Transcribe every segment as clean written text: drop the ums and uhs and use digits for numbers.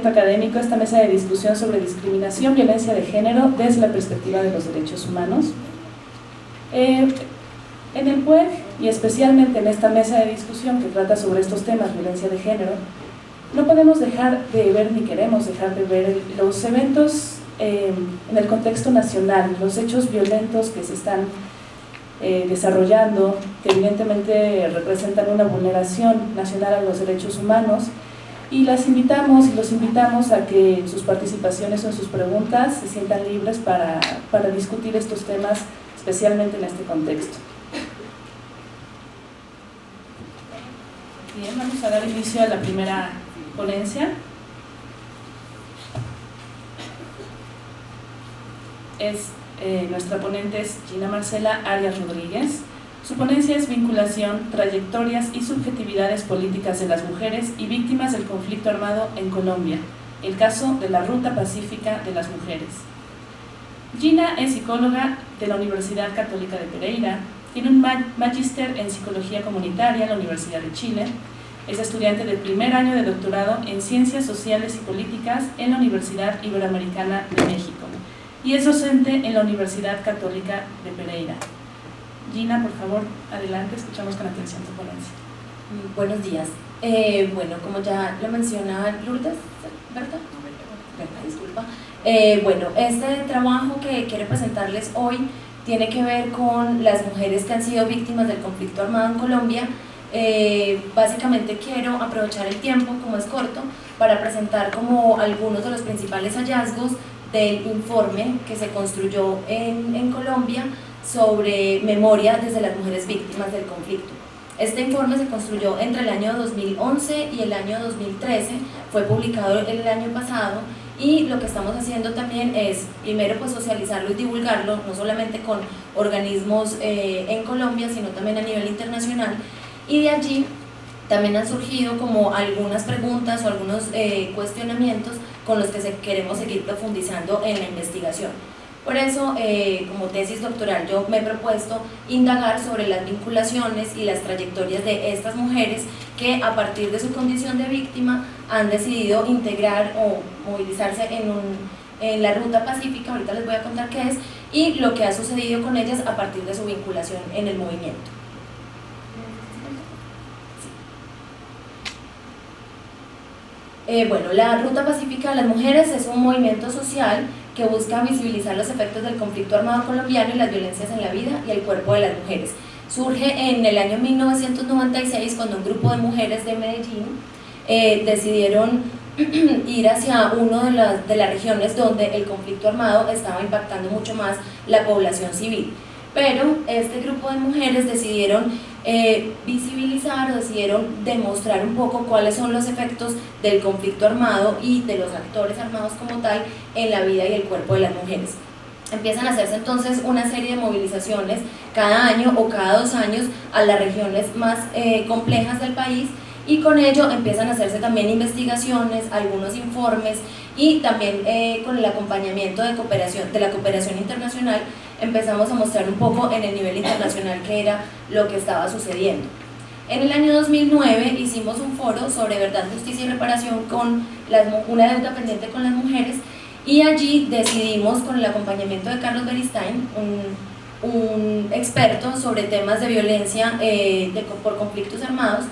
evento académico, esta mesa de discusión sobre discriminación, violencia de género desde la perspectiva de los derechos humanos. En el PUEG, y especialmente en esta mesa de discusión que trata sobre estos temas, violencia de género, no podemos dejar de ver, ni queremos dejar de ver los eventos en el contexto nacional, los hechos violentos que se están desarrollando, que evidentemente representan una vulneración nacional a los derechos humanos, y las invitamos y los invitamos a que en sus participaciones o en sus preguntas se sientan libres para discutir estos temas, especialmente en este contexto. Bien, vamos a dar inicio a la primera ponencia. Nuestra ponente es Gina Marcela Arias Rodríguez. Su ponencia es Vinculación, trayectorias y subjetividades políticas de las mujeres y víctimas del conflicto armado en Colombia, el caso de la Ruta Pacífica de las Mujeres. Gina es psicóloga de la Universidad Católica de Pereira, tiene un magíster en Psicología Comunitaria en la Universidad de Chile, es estudiante de primer año de doctorado en Ciencias Sociales y Políticas en la Universidad Iberoamericana de México y es docente en la Universidad Católica de Pereira. Gina, por favor, adelante, escuchamos con atención tu ponencia. Buenos días. Bueno, como ya lo menciona Lourdes, ¿verdad? Disculpa. Bueno, este trabajo que quiero presentarles hoy tiene que ver con las mujeres que han sido víctimas del conflicto armado en Colombia. Básicamente quiero aprovechar el tiempo, como es corto, para presentar como algunos de los principales hallazgos del informe que se construyó en Colombia sobre memoria desde las mujeres víctimas del conflicto. Este informe se construyó entre el año 2011 y el año 2013, fue publicado el año pasado, y lo que estamos haciendo también es, primero, pues socializarlo y divulgarlo, no solamente con organismos en Colombia, sino también a nivel internacional, y de allí también han surgido como algunas preguntas o algunos cuestionamientos con los que queremos seguir profundizando en la investigación. Por eso, como tesis doctoral, yo me he propuesto indagar sobre las vinculaciones y las trayectorias de estas mujeres que a partir de su condición de víctima han decidido integrar o movilizarse en la Ruta Pacífica, ahorita les voy a contar qué es, y lo que ha sucedido con ellas a partir de su vinculación en el movimiento. Bueno, la Ruta Pacífica de las Mujeres es un movimiento social que busca visibilizar los efectos del conflicto armado colombiano y las violencias en la vida y el cuerpo de las mujeres. Surge en el año 1996 cuando un grupo de mujeres de Medellín decidieron ir hacia una de las regiones donde el conflicto armado estaba impactando mucho más la población civil. Pero este grupo de mujeres decidieron visibilizar o decidieron demostrar un poco cuáles son los efectos del conflicto armado y de los actores armados como tal en la vida y el cuerpo de las mujeres. Empiezan a hacerse entonces una serie de movilizaciones cada año o cada 2 años a las regiones más complejas del país, y con ello empiezan a hacerse también investigaciones, algunos informes, y también con el acompañamiento de la cooperación internacional empezamos a mostrar un poco en el nivel internacional qué era lo que estaba sucediendo. En el año 2009 hicimos un foro sobre verdad, justicia y reparación con una deuda pendiente con las mujeres, y allí decidimos, con el acompañamiento de Carlos Beristain, un experto sobre temas de violencia por conflictos armados,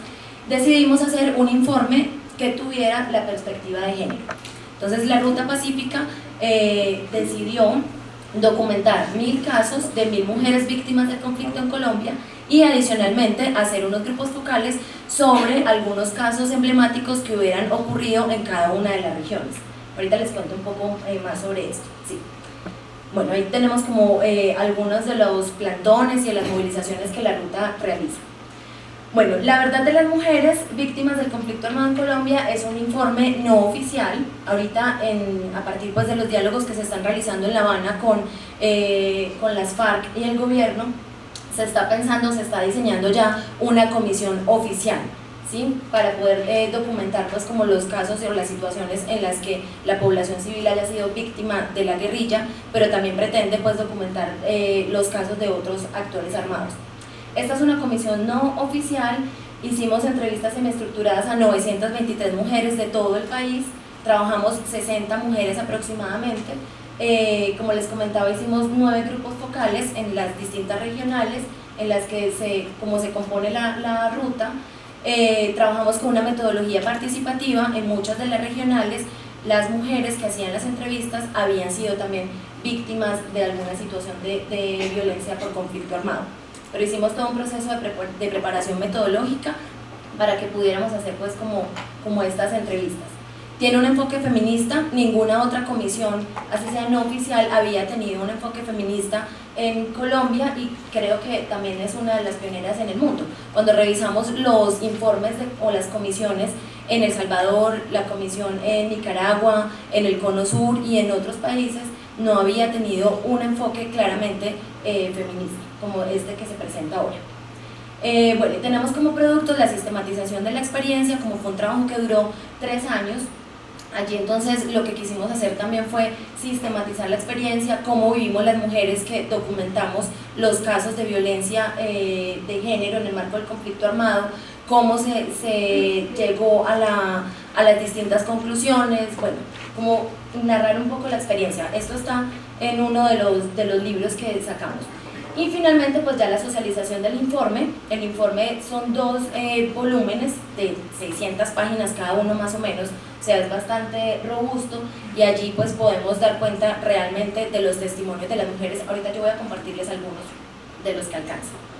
decidimos hacer un informe que tuviera la perspectiva de género. Entonces la Ruta Pacífica decidió documentar 1000 casos de 1000 mujeres víctimas del conflicto en Colombia y adicionalmente hacer unos grupos focales sobre algunos casos emblemáticos que hubieran ocurrido en cada una de las regiones. Ahorita les cuento un poco más sobre esto. Sí. Bueno, ahí tenemos como algunos de los plantones y de las movilizaciones que la ruta realiza. Bueno, la verdad de las mujeres víctimas del conflicto armado en Colombia es un informe no oficial. Ahorita, a partir pues, de los diálogos que se están realizando en La Habana con las FARC y el gobierno, se está diseñando ya una comisión oficial, ¿sí? Para poder documentar pues, como los casos o las situaciones en las que la población civil haya sido víctima de la guerrilla, pero también pretende pues, documentar los casos de otros actores armados. Esta es una comisión no oficial, hicimos entrevistas semiestructuradas a 923 mujeres de todo el país, trabajamos 60 mujeres aproximadamente. Como les comentaba, hicimos 9 grupos focales en las distintas regionales en las que como se compone la ruta. Trabajamos con una metodología participativa. En muchas de las regionales las mujeres que hacían las entrevistas habían sido también víctimas de alguna situación de violencia por conflicto armado, pero hicimos todo un proceso de preparación metodológica para que pudiéramos hacer pues como estas entrevistas. Tiene un enfoque feminista. Ninguna otra comisión, así sea no oficial, había tenido un enfoque feminista en Colombia, y creo que también es una de las pioneras en el mundo. Cuando revisamos los informes o las comisiones en El Salvador, la comisión en Nicaragua, en el Cono Sur y en otros países, no había tenido un enfoque claramente feminista como este que se presenta ahora. Bueno, tenemos como producto la sistematización de la experiencia. Como fue un trabajo que duró 3 años, allí entonces lo que quisimos hacer también fue sistematizar la experiencia, cómo vivimos las mujeres que documentamos los casos de violencia de género en el marco del conflicto armado, cómo se llegó a las distintas conclusiones, bueno, como narrar un poco la experiencia. Esto está en uno de los libros que sacamos. Y finalmente pues ya la socialización del informe. El informe son 2 volúmenes de 600 páginas cada uno más o menos, o sea, es bastante robusto, y allí pues podemos dar cuenta realmente de los testimonios de las mujeres. Ahorita yo voy a compartirles algunos de los que alcanzan.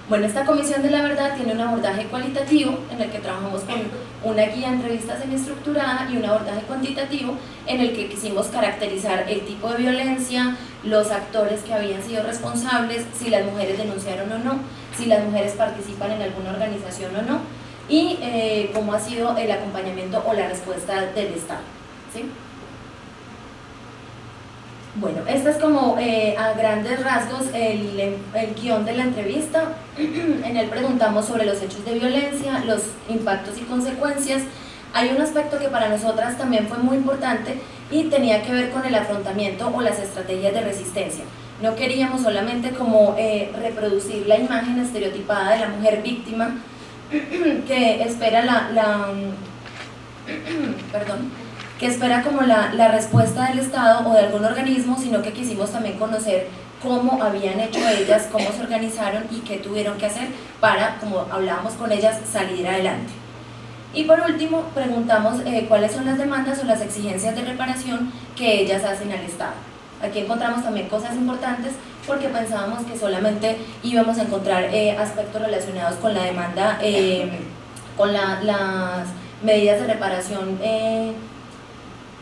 Bueno, esta Comisión de la Verdad tiene un abordaje cualitativo en el que trabajamos con una guía de entrevista semiestructurada y un abordaje cuantitativo en el que quisimos caracterizar el tipo de violencia, los actores que habían sido responsables, si las mujeres denunciaron o no, si las mujeres participan en alguna organización o no, y cómo ha sido el acompañamiento o la respuesta del Estado, ¿sí? Bueno, este es como a grandes rasgos el guión de la entrevista. En él preguntamos sobre los hechos de violencia, los impactos y consecuencias. Hay un aspecto que para nosotras también fue muy importante y tenía que ver con el afrontamiento o las estrategias de resistencia. No queríamos solamente como reproducir la imagen estereotipada de la mujer víctima que espera que espera como la respuesta del Estado o de algún organismo, sino que quisimos también conocer cómo habían hecho ellas, cómo se organizaron y qué tuvieron que hacer para, como hablábamos con ellas, salir adelante. Y por último, preguntamos cuáles son las demandas o las exigencias de reparación que ellas hacen al Estado. Aquí encontramos también cosas importantes porque pensábamos que solamente íbamos a encontrar aspectos relacionados con la demanda, con las medidas de reparación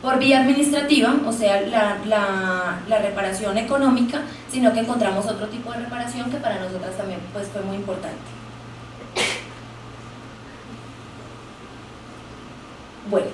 por vía administrativa, o sea, la reparación económica, sino que encontramos otro tipo de reparación que para nosotras también pues, fue muy importante. Bueno,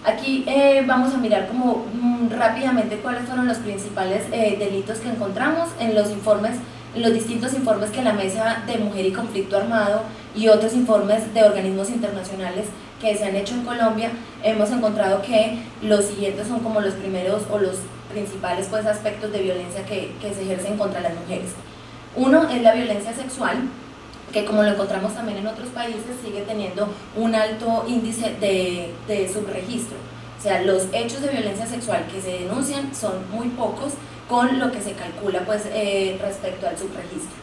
aquí vamos a mirar como rápidamente cuáles fueron los principales delitos que encontramos en los informes, en los distintos informes que la Mesa de Mujer y Conflicto Armado y otros informes de organismos internacionales que se han hecho en Colombia. Hemos encontrado que los siguientes son como los primeros o los principales pues, aspectos de violencia que se ejercen contra las mujeres. Uno es la violencia sexual, que como lo encontramos también en otros países, sigue teniendo un alto índice de subregistro. O sea, los hechos de violencia sexual que se denuncian son muy pocos con lo que se calcula pues, respecto al subregistro.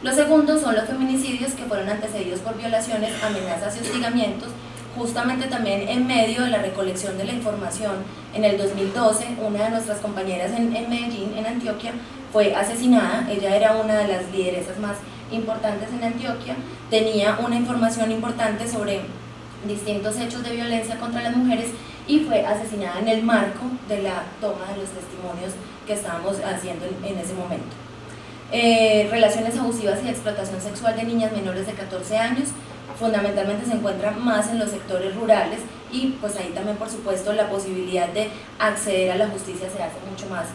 Los segundos son los feminicidios, que fueron antecedidos por violaciones, amenazas y hostigamientos. Justamente también en medio de la recolección de la información, en el 2012, una de nuestras compañeras en Medellín, en Antioquia, fue asesinada. Ella era una de las lideresas más importantes en Antioquia, tenía una información importante sobre distintos hechos de violencia contra las mujeres y fue asesinada en el marco de la toma de los testimonios que estábamos haciendo en ese momento. Relaciones abusivas y explotación sexual de niñas menores de 14 años, fundamentalmente se encuentra más en los sectores rurales y pues ahí también por supuesto la posibilidad de acceder a la justicia se hace mucho más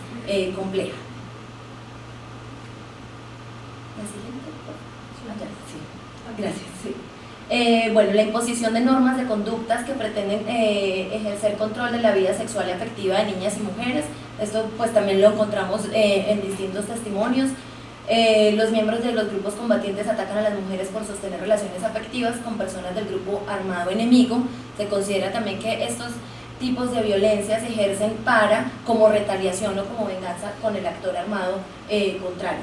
compleja. ¿La siguiente? Gracias. Sí. Bueno, la imposición de normas de conductas que pretenden ejercer control de la vida sexual y afectiva de niñas y mujeres. Esto pues también lo encontramos en distintos testimonios. Los miembros de los grupos combatientes atacan a las mujeres por sostener relaciones afectivas con personas del grupo armado enemigo. Se considera también que estos tipos de violencia se ejercen como retaliación o como venganza con el actor armado contrario.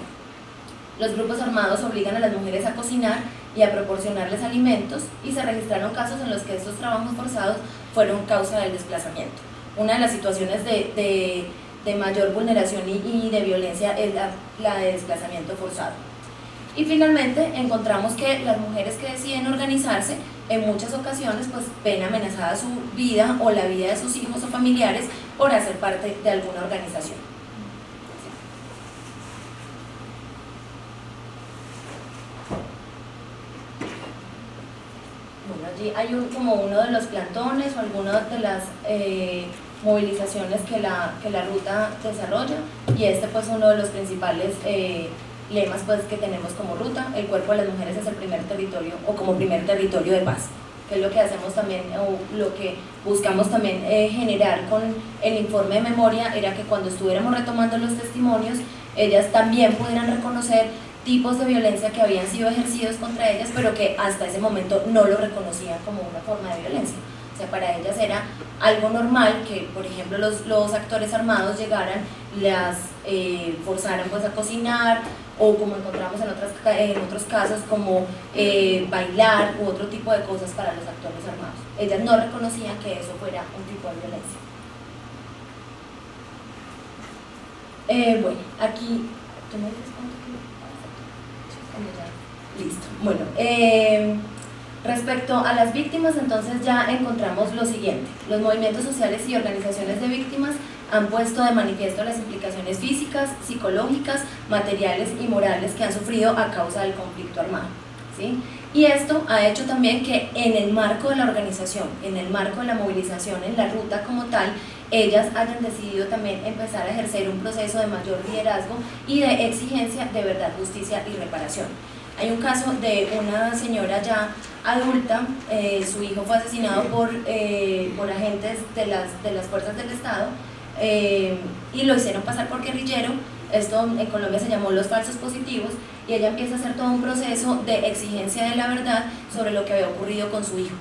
Los grupos armados obligan a las mujeres a cocinar y a proporcionarles alimentos, y se registraron casos en los que estos trabajos forzados fueron causa del desplazamiento. Una de las situaciones de mayor vulneración y de violencia es la de desplazamiento forzado. Y finalmente encontramos que las mujeres que deciden organizarse en muchas ocasiones pues ven amenazada su vida o la vida de sus hijos o familiares por hacer parte de alguna organización. Bueno, allí hay como uno de los plantones o algunas de las movilizaciones que la ruta desarrolla, y este pues uno de los principales lemas pues que tenemos como ruta: el cuerpo de las mujeres es el primer territorio, o como primer territorio de paz, que es lo que hacemos también, o lo que buscamos también generar con el informe de memoria, era que cuando estuviéramos retomando los testimonios, ellas también pudieran reconocer tipos de violencia que habían sido ejercidos contra ellas, pero que hasta ese momento no lo reconocían como una forma de violencia. O sea, para ellas era algo normal que, por ejemplo, los actores armados llegaran, las forzaran pues a cocinar, o como encontramos en otros casos, como bailar u otro tipo de cosas para los actores armados. Ellas no reconocían que eso fuera un tipo de violencia. Bueno, aquí, ¿tú me dices cuánto queda? Listo. Bueno, respecto a las víctimas, entonces ya encontramos lo siguiente: los movimientos sociales y organizaciones de víctimas han puesto de manifiesto las implicaciones físicas, psicológicas, materiales y morales que han sufrido a causa del conflicto armado, ¿sí? Y esto ha hecho también que en el marco de la organización, en el marco de la movilización, en la ruta como tal, ellas hayan decidido también empezar a ejercer un proceso de mayor liderazgo y de exigencia de verdad, justicia y reparación. Hay un caso de una señora ya adulta, su hijo fue asesinado por agentes de las fuerzas del Estado, y lo hicieron pasar por guerrillero. Esto en Colombia se llamó los falsos positivos, y ella empieza a hacer todo un proceso de exigencia de la verdad sobre lo que había ocurrido con su hijo.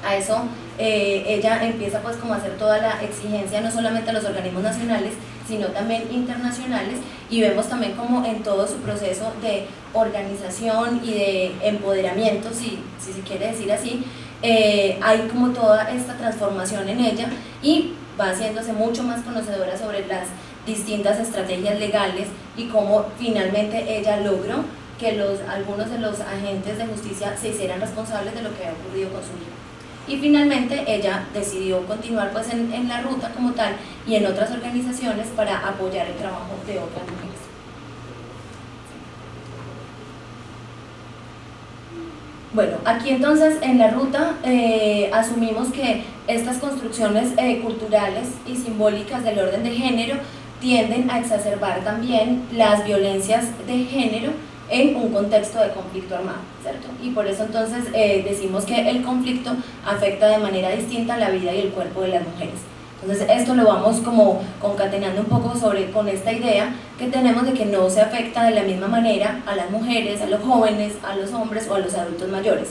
A eso ella empieza pues como a hacer toda la exigencia, no solamente a los organismos nacionales, sino también internacionales, y vemos también como en todo su proceso de organización y de empoderamiento, si se quiere decir así, hay como toda esta transformación en ella, y va haciéndose mucho más conocedora sobre las distintas estrategias legales y cómo finalmente ella logró que algunos de los agentes de justicia se hicieran responsables de lo que había ocurrido con su hijo. Y finalmente ella decidió continuar pues en la ruta como tal y en otras organizaciones para apoyar el trabajo de otras mujeres. Bueno, aquí entonces en la ruta asumimos que estas construcciones culturales y simbólicas del orden de género tienden a exacerbar también las violencias de género en un contexto de conflicto armado, ¿cierto? Y por eso entonces decimos que el conflicto afecta de manera distinta la vida y el cuerpo de las mujeres. Entonces esto lo vamos como concatenando un poco con esta idea que tenemos de que no se afecta de la misma manera a las mujeres, a los jóvenes, a los hombres o a los adultos mayores.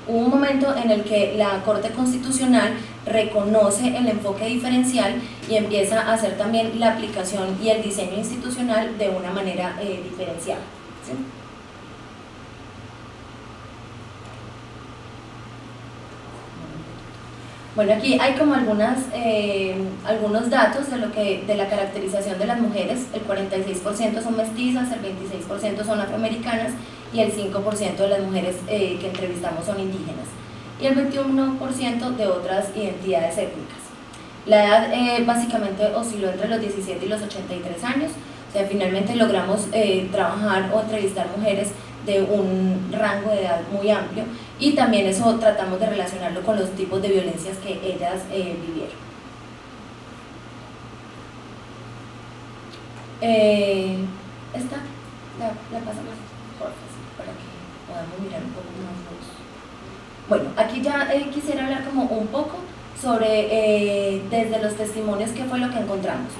Hubo un momento en el que la Corte Constitucional reconoce el enfoque diferencial y empieza a hacer también la aplicación y el diseño institucional de una manera diferenciada, ¿sí? Bueno, aquí hay como algunos datos de la caracterización de las mujeres. El 46% son mestizas, el 26% son afroamericanas y el 5% de las mujeres que entrevistamos son indígenas, y el 21% de otras identidades étnicas. La edad básicamente osciló entre los 17 y los 83 años, o sea, finalmente logramos trabajar o entrevistar mujeres de un rango de edad muy amplio, y también eso tratamos de relacionarlo con los tipos de violencias que ellas vivieron. Esta la pasamos para que podamos mirar un poco más. Bueno, aquí ya quisiera hablar como un poco sobre desde los testimonios qué fue lo que encontramos.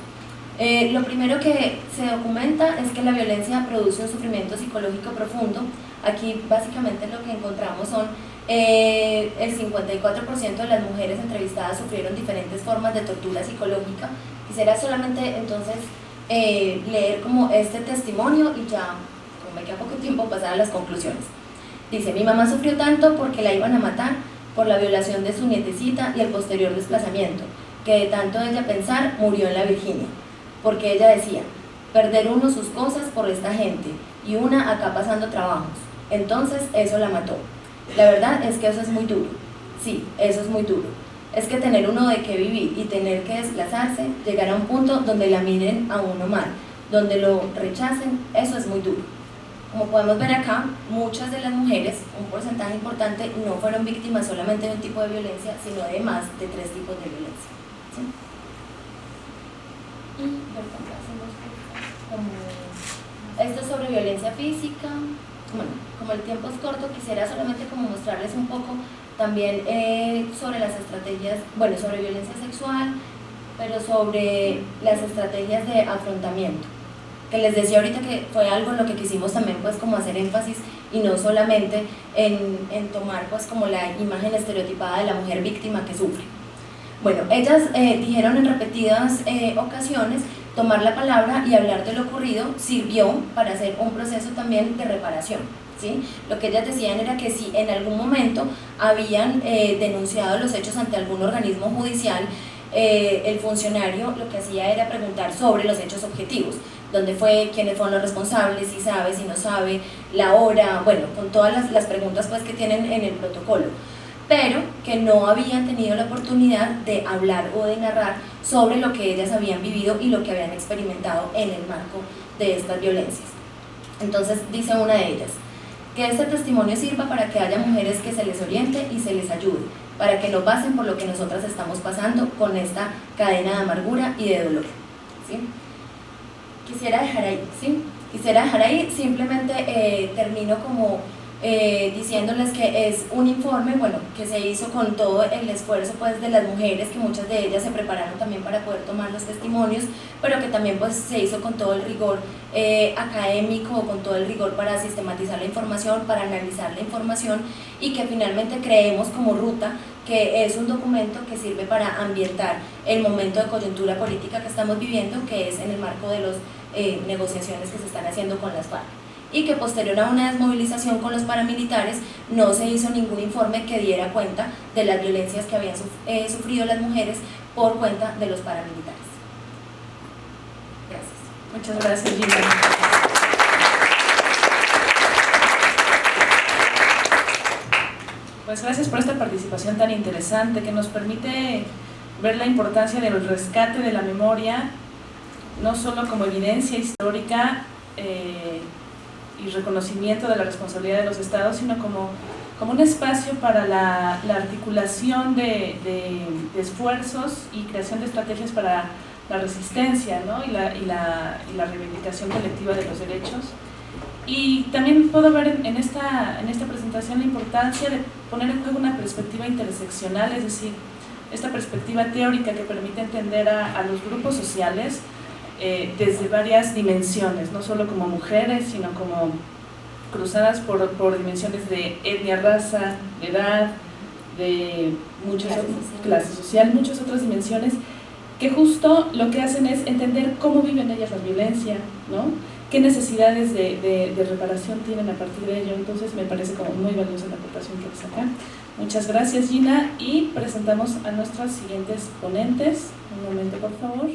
Lo primero que se documenta es que la violencia produce un sufrimiento psicológico profundo. Aquí básicamente lo que encontramos son el 54% de las mujeres entrevistadas sufrieron diferentes formas de tortura psicológica. Quisiera solamente entonces leer como este testimonio y ya, como me queda poco tiempo, pasar a las conclusiones. Dice: mi mamá sufrió tanto porque la iban a matar, por la violación de su nietecita y el posterior desplazamiento, que de tanto ella pensar murió en la Virginia, porque ella decía: perder uno sus cosas por esta gente y una acá pasando trabajos. Entonces eso la mató. La verdad es que eso es muy duro. Sí, eso es muy duro. Es que tener uno de qué vivir y tener que desplazarse, llegar a un punto donde la miren a uno mal, donde lo rechacen, eso es muy duro. Como podemos ver acá, muchas de las mujeres, un porcentaje importante, no fueron víctimas solamente de un tipo de violencia, sino de más de 3 tipos de violencia. ¿Sí? Esto es sobre violencia física. Bueno, como el tiempo es corto, quisiera solamente como mostrarles un poco también sobre las estrategias, bueno, sobre violencia sexual, pero sobre las estrategias de afrontamiento, que les decía ahorita que fue algo en lo que quisimos también pues como hacer énfasis, y no solamente en tomar pues como la imagen estereotipada de la mujer víctima que sufre. Bueno, ellas dijeron en repetidas ocasiones, tomar la palabra y hablar de lo ocurrido sirvió para hacer un proceso también de reparación, ¿sí? Lo que ellas decían era que si en algún momento habían denunciado los hechos ante algún organismo judicial, el funcionario lo que hacía era preguntar sobre los hechos objetivos: dónde fue, quiénes fueron los responsables, si sabe, si no sabe, la hora, bueno, con todas las preguntas pues que tienen en el protocolo, pero que no habían tenido la oportunidad de hablar o de narrar sobre lo que ellas habían vivido y lo que habían experimentado en el marco de estas violencias. Entonces dice una de ellas: que este testimonio sirva para que haya mujeres que se les oriente y se les ayude, para que no pasen por lo que nosotras estamos pasando con esta cadena de amargura y de dolor. ¿Sí? Quisiera dejar ahí, ¿sí? Quisiera dejar ahí, simplemente termino como diciéndoles que es un informe, bueno, que se hizo con todo el esfuerzo pues de las mujeres, que muchas de ellas se prepararon también para poder tomar los testimonios, pero que también pues se hizo con todo el rigor académico, con todo el rigor para sistematizar la información, para analizar la información, y que finalmente creemos como ruta que es un documento que sirve para ambientar el momento de coyuntura política que estamos viviendo, que es en el marco de las negociaciones que se están haciendo con las FARC, y que posterior a una desmovilización con los paramilitares no se hizo ningún informe que diera cuenta de las violencias que habían sufrido las mujeres por cuenta de los paramilitares. Gracias. Muchas gracias, Gina. Pues gracias por esta participación tan interesante que nos permite ver la importancia del rescate de la memoria, no solo como evidencia histórica y reconocimiento de la responsabilidad de los estados, sino como un espacio para la articulación de esfuerzos y creación de estrategias para la resistencia, ¿no? y la reivindicación colectiva de los derechos. Y también puedo ver en esta presentación la importancia de poner en juego una perspectiva interseccional, es decir, esta perspectiva teórica que permite entender a los grupos sociales desde varias dimensiones, no solo como mujeres, sino como cruzadas por dimensiones de etnia, raza, de edad, de muchas clases social, muchas otras dimensiones, que justo lo que hacen es entender cómo viven ellas la violencia, ¿no? Qué necesidades de reparación tienen a partir de ello. Entonces me parece como muy valiosa la aportación que haces acá. Muchas gracias, Gina, y presentamos a nuestros siguientes ponentes. Un momento, por favor.